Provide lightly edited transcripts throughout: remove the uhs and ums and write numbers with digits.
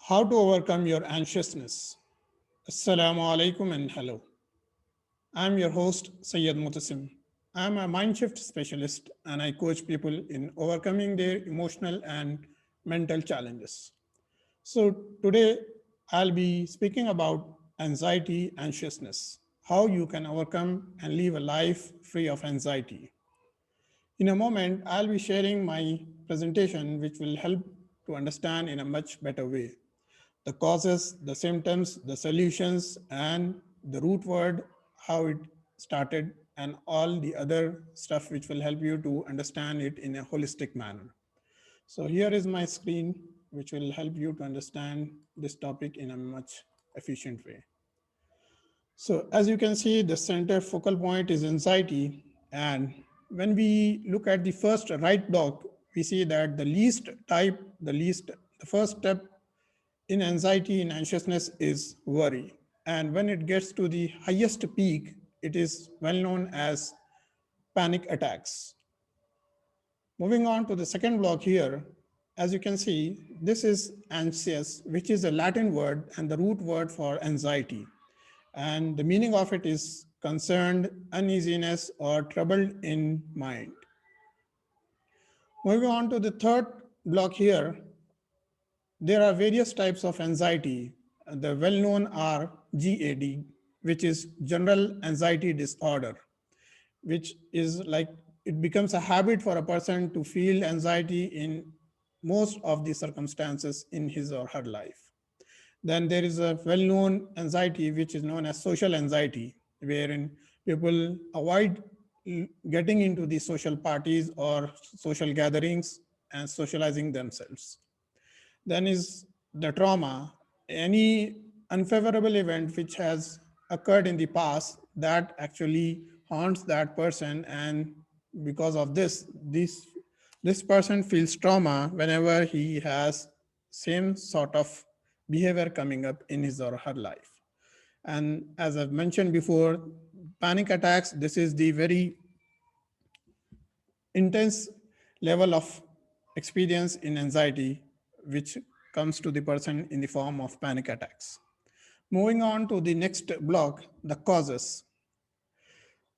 How to overcome your anxiousness. Assalamu alaikum and hello. I'm your host, Syed Mutasim. I'm a mind shift specialist and I coach people in overcoming their emotional and mental challenges. So, today I'll be speaking about anxiety, anxiousness, how you can overcome and live a life free of anxiety. In a moment, I'll be sharing my presentation, which will help to understand in a much better way the causes, the symptoms, the solutions, and the root word, how it started, and all the other stuff which will help you to understand it in a holistic manner. So here is my screen, which will help you to understand this topic in a much efficient way. So as you can see, the center focal point is anxiety. And when we look at the first right block, we see that the first step in anxiety, in anxiousness is worry. And when it gets to the highest peak, it is well known as panic attacks. Moving on to the second block here, as you can see, this is anxious, which is a Latin word and the root word for anxiety. And the meaning of it is concerned, uneasiness, or troubled in mind. Moving on to the third block here, there are various types of anxiety. The well-known are GAD, which is general anxiety disorder, which is like it becomes a habit for a person to feel anxiety in most of the circumstances in his or her life. Then there is a well-known anxiety, which is known as social anxiety, wherein people avoid getting into the social parties or social gatherings and socializing themselves. Then is the trauma, any unfavorable event which has occurred in the past that actually haunts that person, and because of this person feels trauma whenever he has same sort of behavior coming up in his or her life. And as I've mentioned before, panic attacks, this is the very intense level of experience in anxiety which comes to the person in the form of panic attacks. Moving on to the next block, the causes.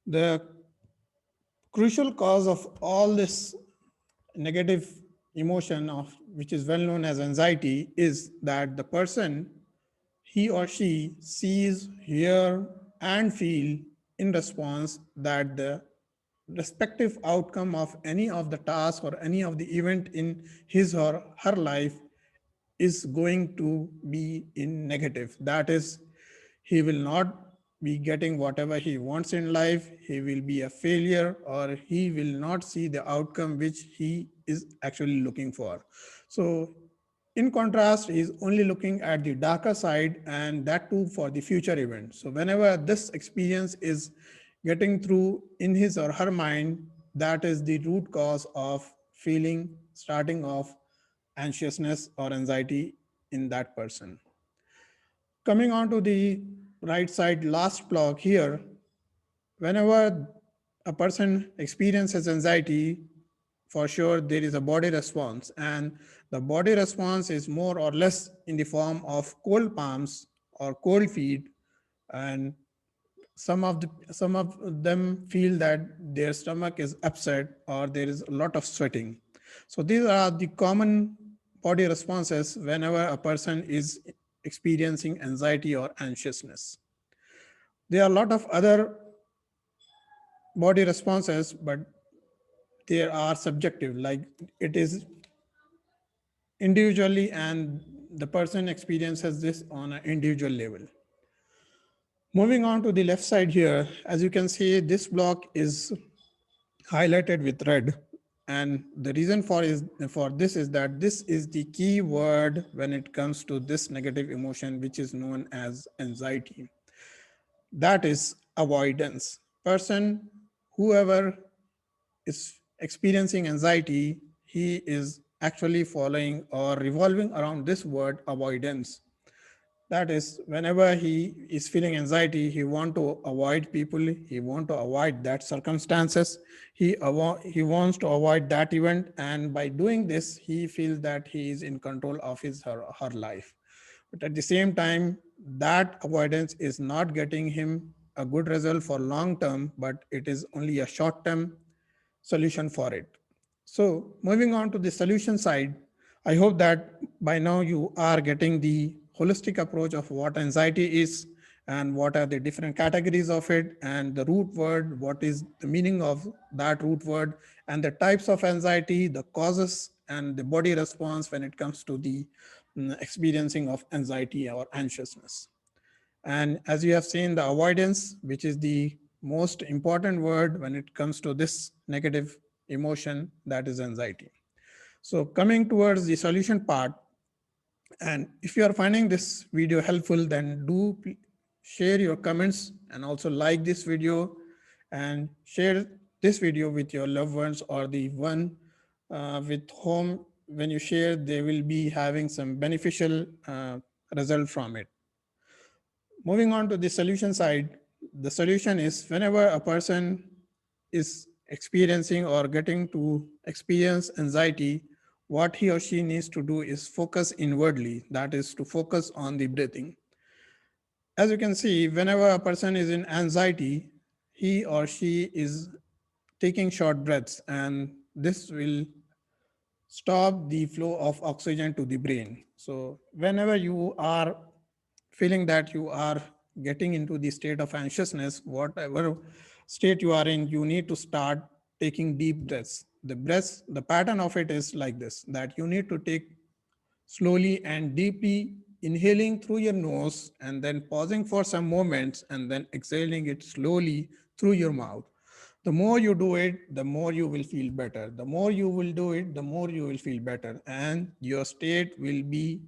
The crucial cause of all this negative emotion of which is well known as anxiety is that the person, he or she, sees, hear, and feel in response that the respective outcome of any of the task or any of the event in his or her life is going to be in negative. That is, he will not be getting whatever he wants in life. He will be a failure, or he will not see the outcome which he is actually looking for. So in contrast, he is only looking at the darker side, and that too for the future event. So whenever this experience is getting through in his or her mind, that is the root cause of feeling starting off anxiousness or anxiety in that person. Coming on to the right side last block here, whenever a person experiences anxiety, for sure there is a body response, and the body response is more or less in the form of cold palms or cold feet, and some of them feel that their stomach is upset or there is a lot of sweating. So these are the common body responses whenever a person is experiencing anxiety or anxiousness. There are a lot of other body responses, but they are subjective, like it is individually, and the person experiences this on an individual level. Moving on to the left side here, as you can see, this block is highlighted with red. And the reason for this is that this is the key word when it comes to this negative emotion, which is known as anxiety. That is avoidance. Person, whoever is experiencing anxiety, he is actually following or revolving around this word avoidance. That is, whenever he is feeling anxiety, he want to avoid people, he want to avoid that circumstances, he wants to avoid that event, and by doing this, he feels that he is in control of his her life. But at the same time, that avoidance is not getting him a good result for long term, but it is only a short term solution for it. So moving on to the solution side, I hope that by now you are getting the holistic approach of what anxiety is and what are the different categories of it and the root word, what is the meaning of that root word and the types of anxiety, the causes and the body response when it comes to the experiencing of anxiety or anxiousness. And as you have seen, the avoidance, which is the most important word when it comes to this negative emotion, that is anxiety. So coming towards the solution part, and if you are finding this video helpful, then do share your comments and also like this video and share this video with your loved ones or the one with whom when you share, they will be having some beneficial result from it. Moving on to the solution side, the solution is whenever a person is experiencing or getting to experience anxiety, what he or she needs to do is focus inwardly, that is to focus on the breathing. As you can see, whenever a person is in anxiety, he or she is taking short breaths, and this will stop the flow of oxygen to the brain. So whenever you are feeling that you are getting into the state of anxiousness, whatever state you are in, you need to start taking deep breaths. The pattern of it is like this, that you need to take slowly and deeply, inhaling through your nose and then pausing for some moments and then exhaling it slowly through your mouth. The more you do it, the more you will feel better. The more you will do it, the more you will feel better. And your state will be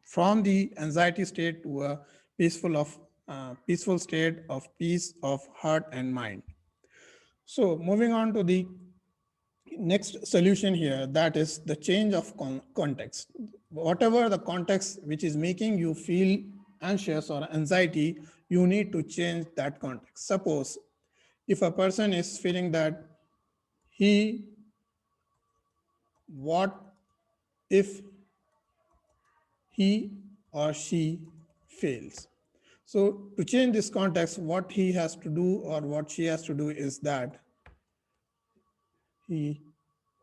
from the anxiety state to a peaceful state of peace of heart and mind. So moving on to the next solution here, that is the change of context. Whatever the context which is making you feel anxious or anxiety, you need to change that context. Suppose if a person is feeling that he, what if he or she fails? So to change this context, what he has to do or what she has to do is that he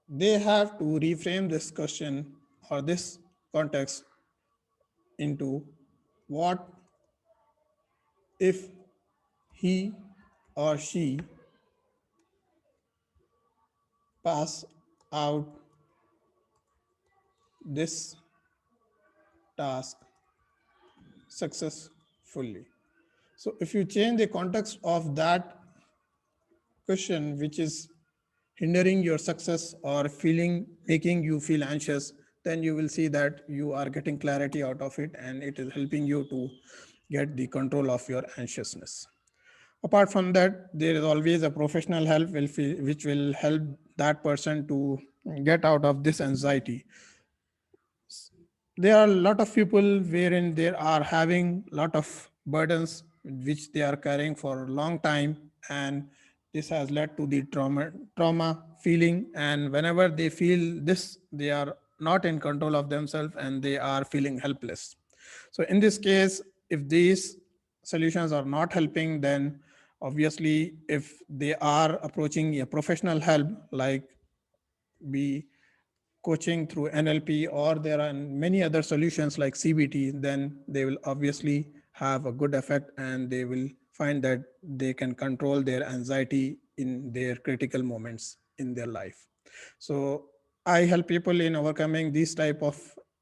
they have to reframe this question or this context into what if he or she pass out this task successfully. So if you change the context of that question, which is hindering your success or making you feel anxious, then you will see that you are getting clarity out of it and it is helping you to get the control of your anxiousness. Apart from that, there is always a professional help which will help that person to get out of this anxiety. There are a lot of people wherein they are having a lot of burdens which they are carrying for a long time, and this has led to the trauma feeling, and whenever they feel this, they are not in control of themselves and they are feeling helpless. So in this case, if these solutions are not helping, then obviously if they are approaching a professional help like be coaching through NLP, or there are many other solutions like CBT, then they will obviously have a good effect and they will find that they can control their anxiety in their critical moments in their life. So I help people in overcoming these type of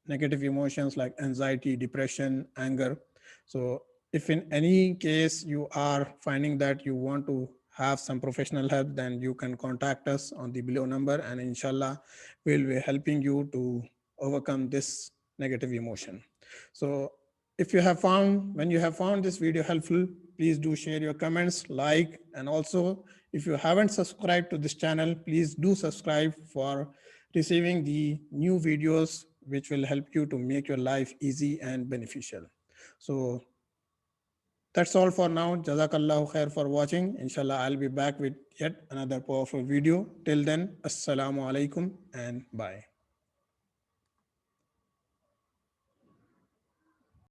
negative emotions like anxiety, depression, anger. So if in any case you are finding that you want to have some professional help, then you can contact us on the below number, and inshallah we'll be helping you to overcome this negative emotion. So if you have found, when you have found this video helpful, please do share your comments, like, and also if you haven't subscribed to this channel, please do subscribe for receiving the new videos which will help you to make your life easy and beneficial. So that's all for now. Jazakallahu khair for watching. Inshallah, I'll be back with yet another powerful video. Till then, assalamu alaikum and bye.